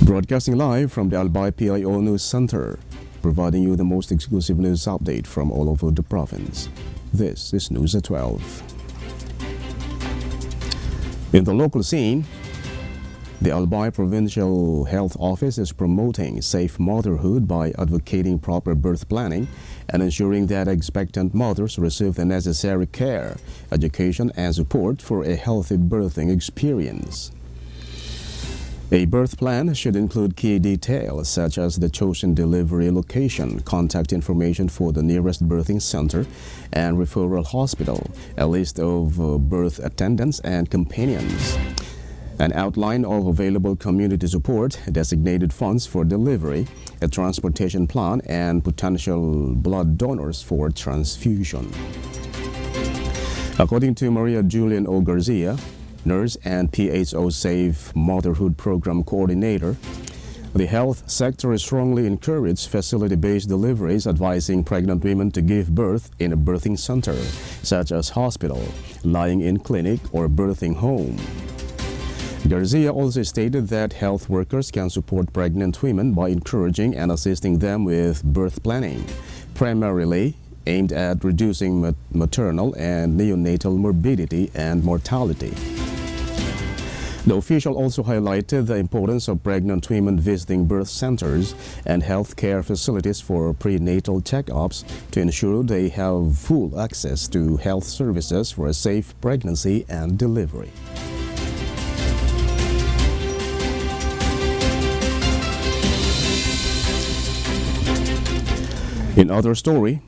Broadcasting live from the Albay PIO News Center, providing you the most exclusive news update from all over the province. This is News at 12. In the local scene, the Albay Provincial Health Office is promoting safe motherhood by advocating proper birth planning and ensuring that expectant mothers receive the necessary care, education, and support for a healthy birthing experience. A birth plan should include key details such as the chosen delivery location, contact information for the nearest birthing center and referral hospital, a list of birth attendants and companions, an outline of available community support, designated funds for delivery, a transportation plan, and potential blood donors for transfusion. According to Maria Julian O. Garcia, nurse and PHO Safe Motherhood Program Coordinator, the health sector strongly encourages facility-based deliveries, advising pregnant women to give birth in a birthing center, such as hospital, lying in clinic, or birthing home. Garcia also stated that health workers can support pregnant women by encouraging and assisting them with birth planning, primarily aimed at reducing maternal and neonatal morbidity and mortality. The official also highlighted the importance of pregnant women visiting birth centers and health care facilities for prenatal checkups to ensure they have full access to health services for a safe pregnancy and delivery. In other story,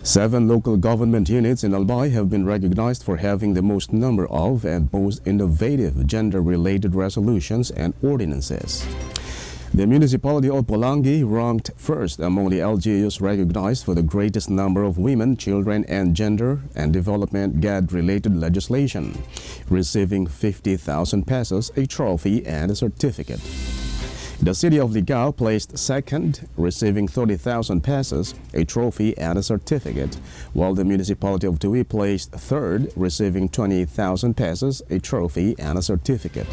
7 local government units in Albay have been recognized for having the most number of and most innovative gender-related resolutions and ordinances. The municipality of Pulangi ranked first among the LGUs recognized for the greatest number of women, children, and gender and development GAD-related legislation, receiving 50,000 pesos, a trophy, and a certificate. The city of Ligao placed second, receiving 30,000 pesos, a trophy, and a certificate, while the municipality of Tui placed third, receiving 20,000 pesos, a trophy, and a certificate.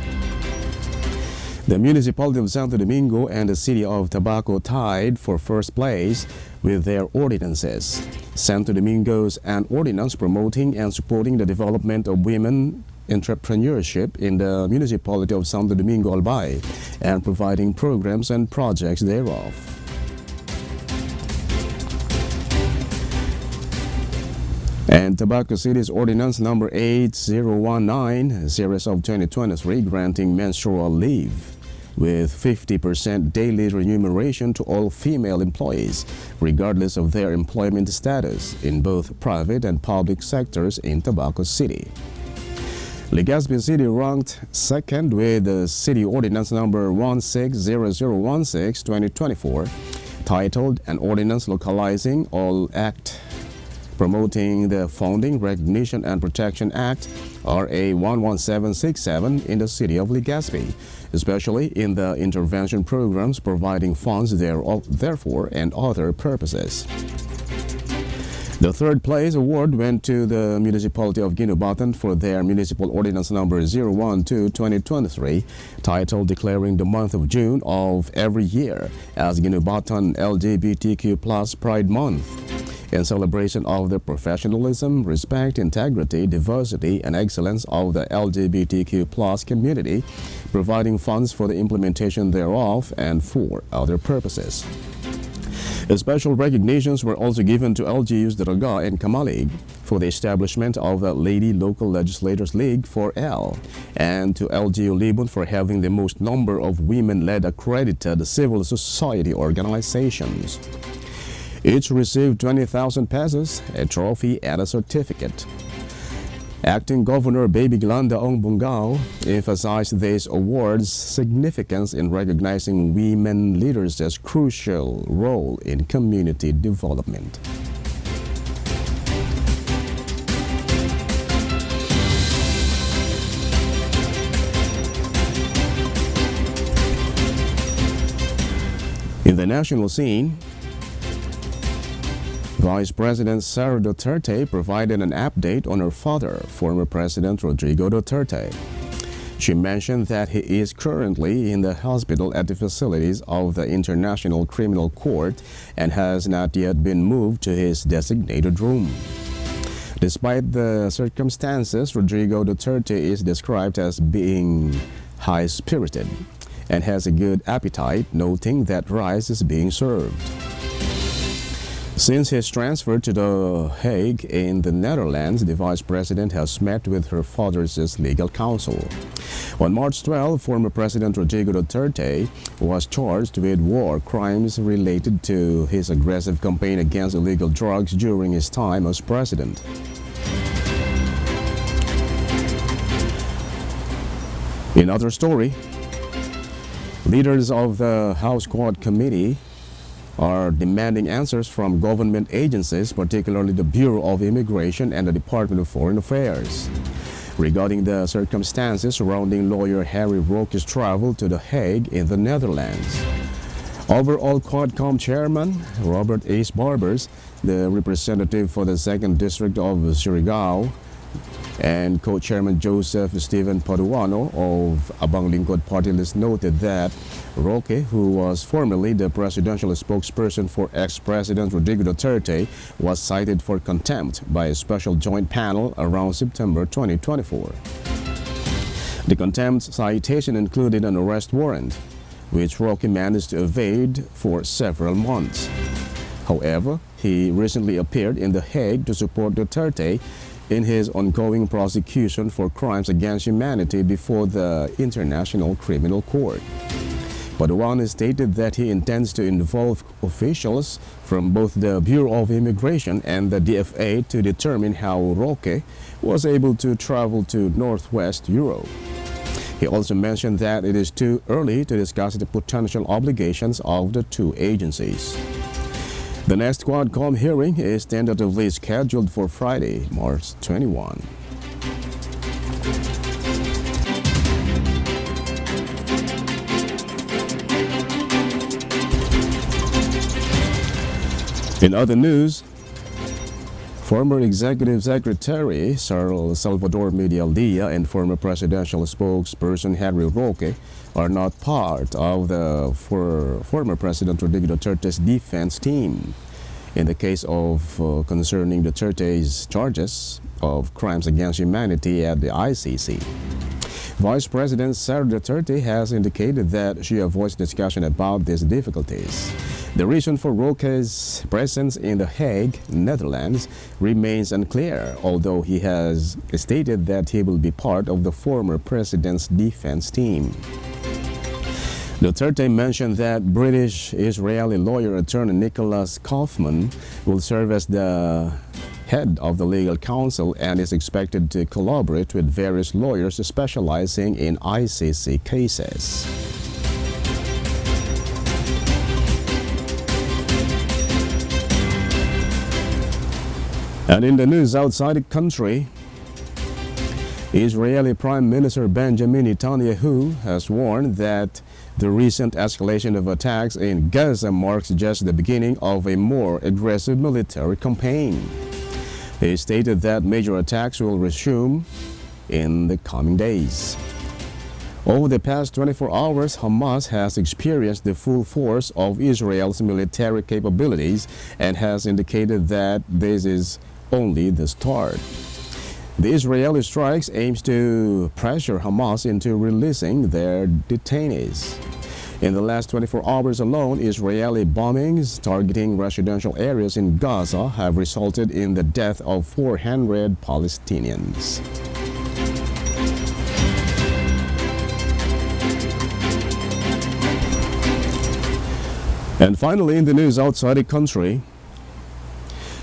The municipality of Santo Domingo and the city of Tabaco tied for first place with their ordinances. Santo Domingo's an ordinance promoting and supporting the development of women entrepreneurship in the municipality of Santo Domingo Albay and providing programs and projects thereof. And Tabaco City's Ordinance Number 8019, series of 2023, granting menstrual leave with 50% daily remuneration to all female employees, regardless of their employment status, in both private and public sectors in Tabaco City. Legazpi City ranked second with the City Ordinance Number 160016-2024, titled An Ordinance Localizing All Act Promoting the Founding, Recognition, and Protection Act, RA 11767, in the city of Legazpi, especially in the intervention programs providing funds therefore and other purposes. The third place award went to the municipality of Ginubatan for their municipal ordinance number 012-2023, titled Declaring the Month of June of every year as Ginubatan LGBTQ+ Pride Month, in celebration of the professionalism, respect, integrity, diversity, and excellence of the LGBTQ+ community, providing funds for the implementation thereof and for other purposes. Special recognitions were also given to LGUs Daraga and Kamalig for the establishment of the Lady Local Legislators League for L, and to LGU Libon for having the most number of women-led accredited civil society organizations. Each received 20,000 pesos, a trophy, and a certificate. Acting Governor Baby Glanda Ong Bungao emphasized this award's significance in recognizing women leaders as crucial role in community development. In the national scene, Vice President Sara Duterte provided an update on her father, former President Rodrigo Duterte. She mentioned that he is currently in the hospital at the facilities of the International Criminal Court and has not yet been moved to his designated room. Despite the circumstances, Rodrigo Duterte is described as being high-spirited and has a good appetite, noting that rice is being served. Since his transfer to The Hague in the Netherlands, the vice president has met with her father's legal counsel. On March 12, former President Rodrigo Duterte was charged with war crimes related to his aggressive campaign against illegal drugs during his time as president. In other story, leaders of the House Quad Committee are demanding answers from government agencies, particularly the Bureau of Immigration and the Department of Foreign Affairs, regarding the circumstances surrounding lawyer Harry Roque's travel to The Hague in the Netherlands. Overall Quadcom Chairman Robert Ace Barbers, the representative for the 2nd District of Surigao, and co-chairman Joseph Steven Paduano of Abang Lingkod Party List noted that Roque, who was formerly the presidential spokesperson for ex-President Rodrigo Duterte, was cited for contempt by a special joint panel around September 2024. The contempt citation included an arrest warrant, which Roque managed to evade for several months. However, he recently appeared in The Hague to support Duterte in his ongoing prosecution for crimes against humanity before the International Criminal Court. Paduano stated that he intends to involve officials from both the Bureau of Immigration and the DFA to determine how Roque was able to travel to Northwest Europe. He also mentioned that it is too early to discuss the potential obligations of the two agencies. The next Quadcom hearing is tentatively scheduled for Friday, March 21. In other news, former Executive Secretary Salvador Medialdea and former presidential spokesperson Harry Roque are not part of the former President Rodrigo Duterte's defense team in the case of concerning Duterte's charges of crimes against humanity at the ICC. Vice President Sara Duterte has indicated that she avoids discussion about these difficulties. The reason for Roque's presence in The Hague, Netherlands, remains unclear, although he has stated that he will be part of the former president's defense team. Duterte mentioned that British-Israeli lawyer attorney Nicholas Kaufman will serve as the head of the legal counsel and is expected to collaborate with various lawyers specializing in ICC cases. And in the news outside the country, Israeli Prime Minister Benjamin Netanyahu has warned that the recent escalation of attacks in Gaza marks just the beginning of a more aggressive military campaign. He stated that major attacks will resume in the coming days. Over the past 24 hours, Hamas has experienced the full force of Israel's military capabilities and has indicated that this is only the start. The Israeli strikes aims to pressure Hamas into releasing their detainees. In the last 24 hours alone, Israeli bombings targeting residential areas in Gaza have resulted in the death of 400 Palestinians. And finally, in the news outside the country,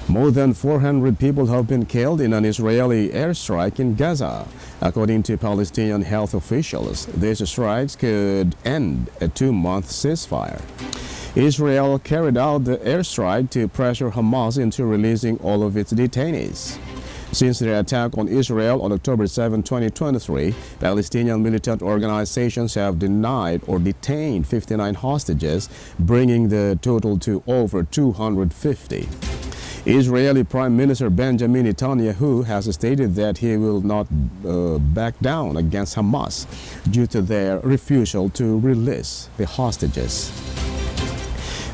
more than 400 people have been killed in an Israeli airstrike in Gaza. According to Palestinian health officials, these strikes could end a 2-month ceasefire. Israel carried out the airstrike to pressure Hamas into releasing all of its detainees. Since the attack on Israel on October 7, 2023, Palestinian militant organizations have denied or detained 59 hostages, bringing the total to over 250. Israeli Prime Minister Benjamin Netanyahu has stated that he will not back down against Hamas due to their refusal to release the hostages.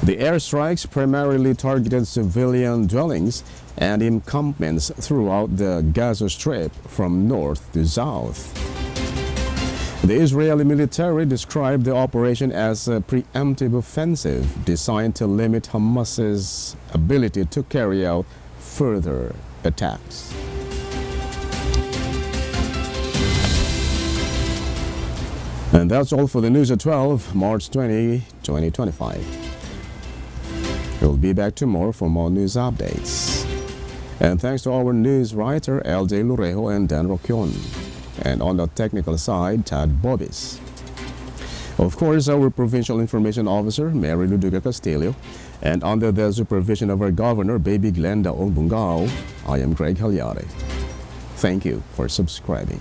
The airstrikes primarily targeted civilian dwellings and encampments throughout the Gaza Strip from north to south. The Israeli military described the operation as a preemptive offensive designed to limit Hamas's ability to carry out further attacks. And that's all for the news at 12, March 20, 2025. We'll be back tomorrow for more news updates. And thanks to our news writer, LJ Lurejo and Dan Rocchion. And on the technical side, Tad Bobis. Of course, our Provincial Information Officer, Mary Luduga Castillo, and under the supervision of our Governor, Baby Glenda Olbungao, I am Greg Hallare. Thank you for subscribing.